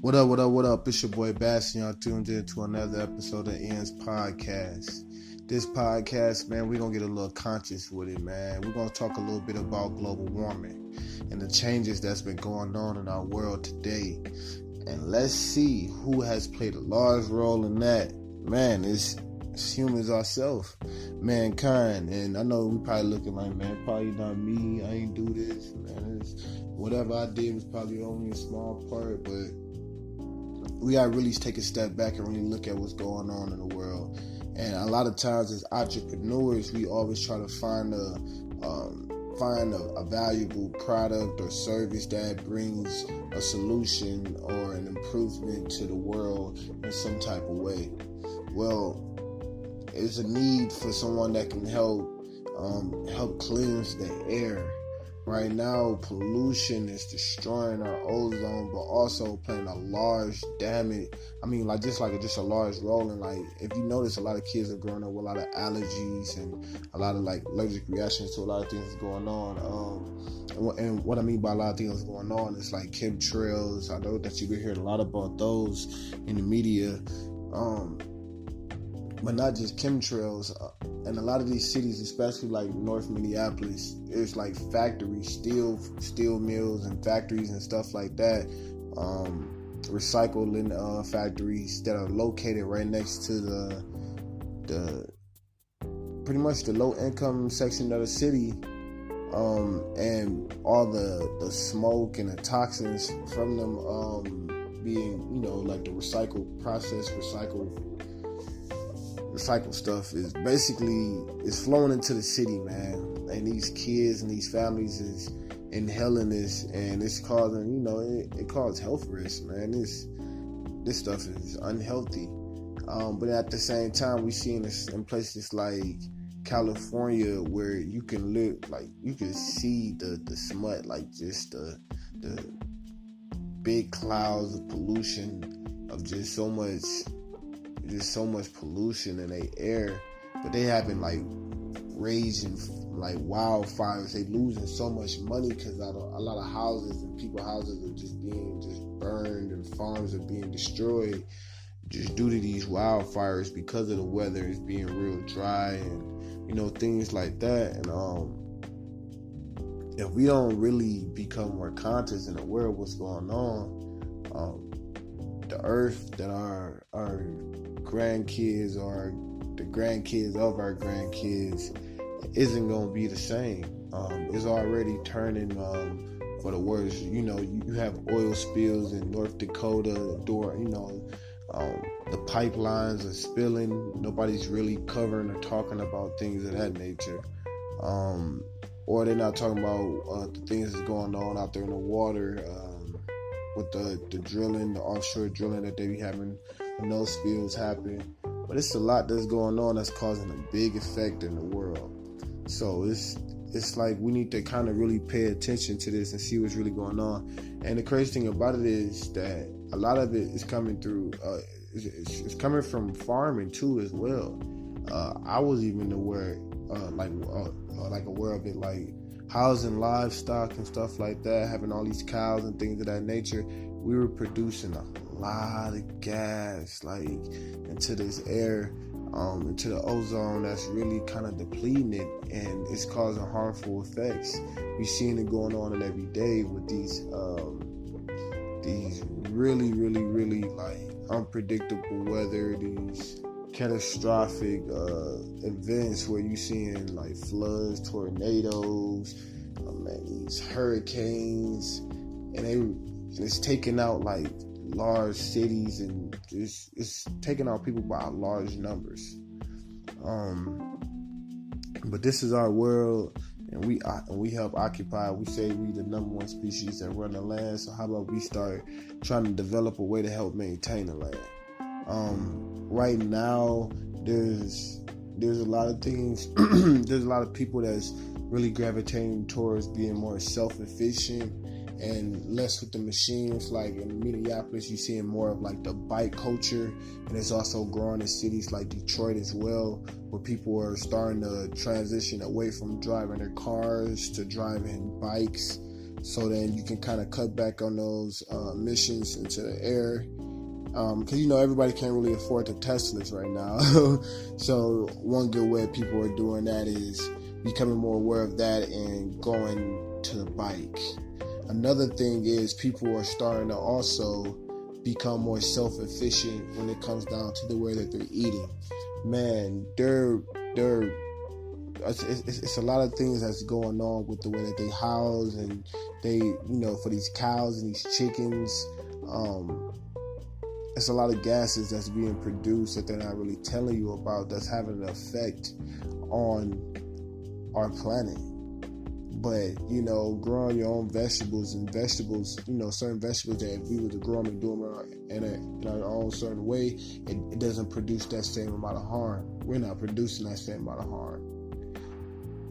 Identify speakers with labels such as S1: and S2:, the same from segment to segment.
S1: What up, what up, what up? It's your boy Bastion. Y'all tuned in to another episode of Ian's Podcast. This podcast, man, we're going to get a little conscious with it, man. We're going to talk a little bit about global warming and the changes that's been going on in our world today. And let's see who has played a large role in that. Man, it's humans ourselves, mankind. And I know we probably looking like, man, probably not me. I ain't do this, man. Whatever I did was probably only a small part, but we gotta really take a step back and really look at what's going on in the world. And a lot of times as entrepreneurs, we always try to find a valuable product or service that brings a solution or an improvement to the world in some type of way. Well, there's a need for someone that can help cleanse the air. Right now, pollution is destroying our ozone, but also playing a large damage. I mean, just a large role in, like, if you notice, a lot of kids are growing up with a lot of allergies and a lot of allergic reactions to a lot of things going on. And what I mean by a lot of things going on is like chemtrails. I know that you've been hearing a lot about those in the media. But not just chemtrails. And a lot of these cities, especially like North Minneapolis, there's like factories, steel mills and factories and stuff like that, recycling factories that are located right next to the pretty much the low income section of the city, and all the smoke and the toxins from them being, like the recycle stuff is flowing into the city, man. And these kids and these families is inhaling this, and it's causing, it causes health risks, man. This stuff is unhealthy. But at the same time, we see in places like California where you can live, like you can see the smut, like just the big clouds of pollution of just so much pollution in their air, but they having like raging like wildfires. They losing so much money because a lot of houses and people's houses are just being burned, and farms are being destroyed just due to these wildfires because of the weather is being real dry and things like that. And if we don't really become more conscious and aware of what's going on, the earth that our grandkids or the grandkids of our grandkids isn't going to be the same. It's already turning for the worse. You have oil spills in North Dakota, the pipelines are spilling. Nobody's really covering or talking about things of that nature. Or they're not talking about the things that's going on out there in the water, with the drilling, the offshore drilling that they be having when those spills happen. But it's a lot that's going on that's causing a big effect in the world. So it's like we need to kind of really pay attention to this and see what's really going on. And the crazy thing about it is that a lot of it is coming through, it's coming from farming too as well. I was even aware, aware of it, like housing livestock and stuff like that, having all these cows and things of that nature. We were producing a lot of gas into this air, into the ozone that's really kind of depleting it, and it's causing harmful effects. We're seeing it going on every day with these really, really, really unpredictable weather, these catastrophic events where you're seeing floods, tornadoes, these hurricanes, and it's taking out large cities, and it's taking out people by large numbers. But this is our world, and we help occupy. We say we the number one species that run the land. So how about we start trying to develop a way to help maintain the land? Right now, there's a lot of things. There's a lot of people that's really gravitating towards being more self-efficient and less with the machines. Like in Minneapolis, you're seeing more of the bike culture, and it's also growing in cities like Detroit as well, where people are starting to transition away from driving their cars to driving bikes. so then you can kind of cut back on those emissions into the air. Because everybody can't really afford the Teslas right now. So one good way people are doing that is becoming more aware of that and going to the bike. Another thing is people are starting to also become more self-efficient when it comes down to the way that they're eating. Man, it's a lot of things that's going on with the way that they house, and they, for these cows and these chickens, it's a lot of gases that's being produced that they're not really telling you about, that's having an effect on our planet. But, growing your own vegetables, and certain vegetables that if we were to grow them and do them in our own certain way, it doesn't produce that same amount of harm. We're not producing that same amount of harm.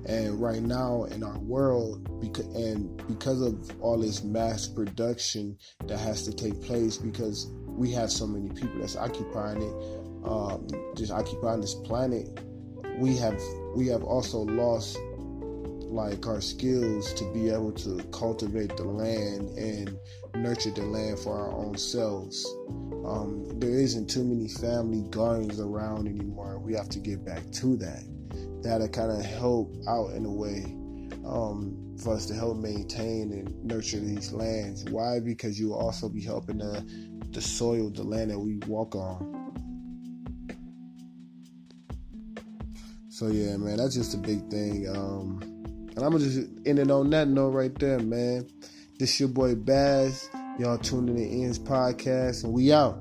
S1: And right now in our world, because of all this mass production that has to take place, because we have so many people that's occupying it, just occupying this planet, we have also lost our skills to be able to cultivate the land and nurture the land for our own selves. There isn't too many family gardens around anymore. We have to get back to that. That'll kind of help out in a way for us to help maintain and nurture these lands. Why? Because you'll also be helping the soil, the land that we walk on. So yeah, man, that's just a big thing. And I'm gonna just end it on that note right there, man. This your boy Baz. Y'all tuned in to Ends Podcast, and we out.